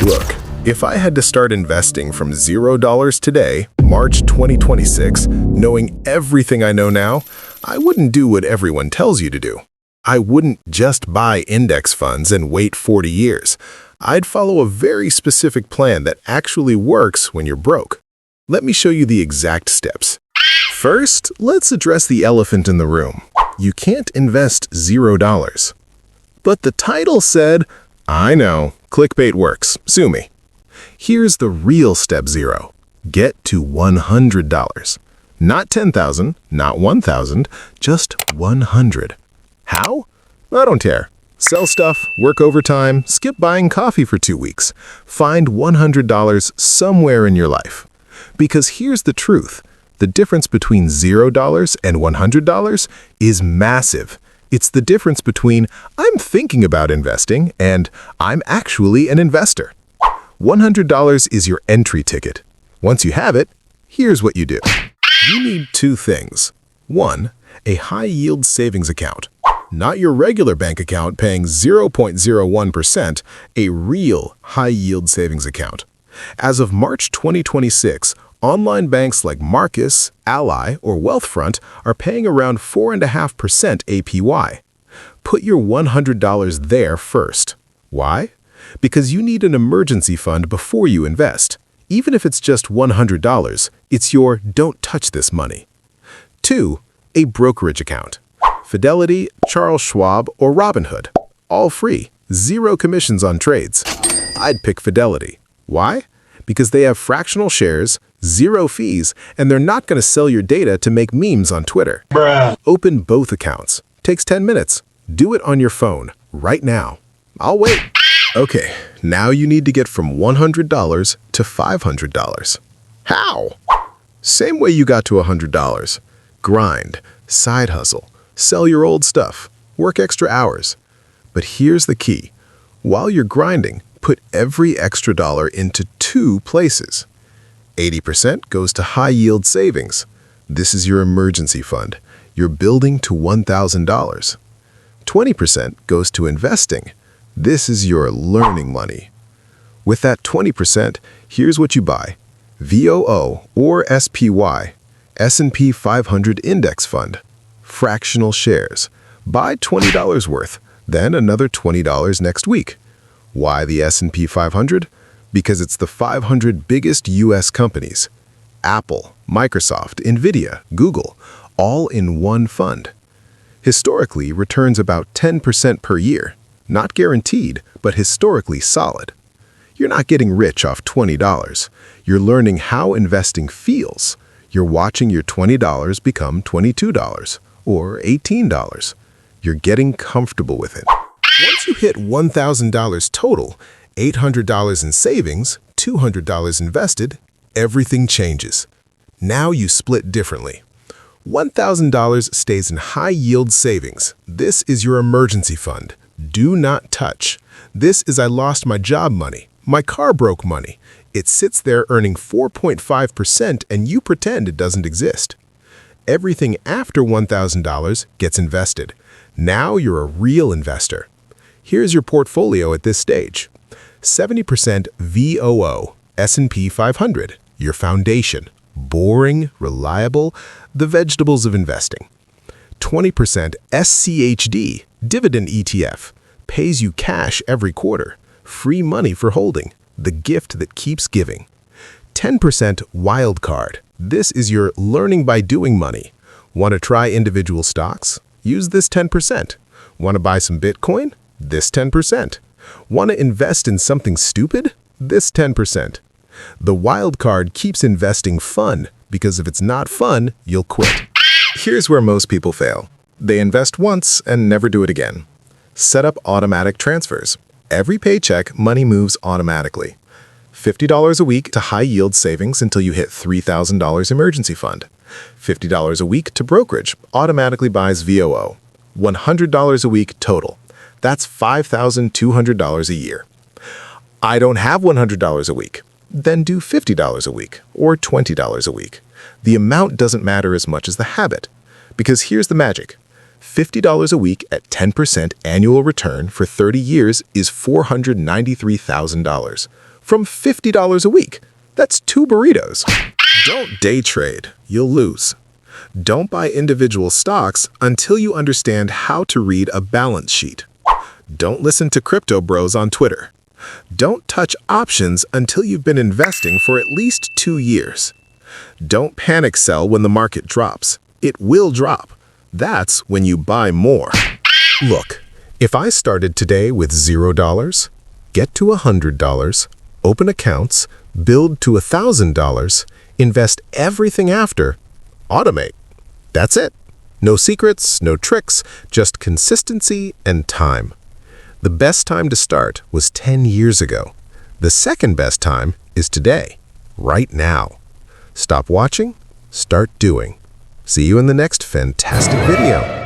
Look, if I had to start investing from $0 today, March 2026, knowing everything I know now, I wouldn't do what everyone tells you to do. I wouldn't just buy index funds and wait 40 years. I'd follow a very specific plan that actually works when you're broke. Let me show you the exact steps. First, let's address the elephant in the room. You can't invest $0. But the title said, I know, clickbait works, sue me. Here's the real step 0. Get to $100. Not 10,000, not 1,000, just 100. How? I don't care. Sell stuff, work overtime, skip buying coffee for 2 weeks. Find $100 somewhere in your life. Because here's the truth. The difference between $0 and $100 is massive. It's the difference between I'm thinking about investing and I'm actually an investor. $100 is your entry ticket. Once you have it, here's what you do. You need 2 things. 1, a high-yield savings account. Not your regular bank account paying 0.01%, a real high-yield savings account. As of March 2026, online banks like Marcus, Ally, or Wealthfront are paying around 4.5% APY. Put your $100 there first. Why? Because you need an emergency fund before you invest. Even if it's just $100, it's your don't touch this money. 2, a brokerage account. Fidelity, Charles Schwab, or Robinhood. All free, 0 commissions on trades. I'd pick Fidelity. Why? Because they have fractional shares, 0 fees, and they're not going to sell your data to make memes on Twitter. Bruh. Open both accounts. Takes 10 minutes. Do it on your phone, right now. I'll wait. Okay, now you need to get from $100 to $500. How? Same way you got to $100. Grind, side hustle, sell your old stuff, work extra hours. But here's the key. While you're grinding, put every extra dollar into 2 places. 80% goes to high-yield savings. This is your emergency fund. You're building to $1,000. 20% goes to investing. This is your learning money. With that 20%, here's what you buy. VOO or SPY, S&P 500 Index Fund. Fractional shares. Buy $20 worth, then another $20 next week. Why the S&P 500? Because it's the 500 biggest U.S. companies. Apple, Microsoft, Nvidia, Google, all in one fund. Historically, returns about 10% per year. Not guaranteed, but historically solid. You're not getting rich off $20. You're learning how investing feels. You're watching your $20 become $22 or $18. You're getting comfortable with it. Once you hit $1,000 total, $800 in savings, $200 invested, everything changes. Now you split differently. $1,000 stays in high-yield savings. This is your emergency fund. Do not touch. This is I lost my job money. My car broke money. It sits there earning 4.5% and you pretend it doesn't exist. Everything after $1,000 gets invested. Now you're a real investor. Here's your portfolio at this stage. 70% VOO, S&P 500, your foundation. Boring, reliable, the vegetables of investing. 20% SCHD, dividend ETF, pays you cash every quarter. Free money for holding, the gift that keeps giving. 10% wildcard. This is your learning by doing money. Want to try individual stocks? Use this 10%. Want to buy some Bitcoin? This 10%. Want to invest in something stupid? This 10%. The wildcard keeps investing fun, because if it's not fun, you'll quit. Here's where most people fail. They invest once and never do it again. Set up automatic transfers. Every paycheck, money moves automatically. $50 a week to high-yield savings until you hit $3,000 emergency fund. $50 a week to brokerage, automatically buys VOO. $100 a week total. That's $5,200 a year. I don't have $100 a week. Then do $50 a week or $20 a week. The amount doesn't matter as much as the habit. Because here's the magic. $50 a week at 10% annual return for 30 years is $493,000. from $50 a week. That's 2 burritos. Don't day trade. You'll lose. Don't buy individual stocks until you understand how to read a balance sheet. Don't listen to crypto bros on Twitter. Don't touch options until you've been investing for at least 2 years. Don't panic sell when the market drops. It will drop. That's when you buy more. Look, if I started today with $0, get to $100, open accounts, build to $1,000, invest everything after, automate. That's it. No secrets, no tricks, just consistency and time. The best time to start was 10 years ago. The second best time is today, right now. Stop watching, start doing. See you in the next fantastic video.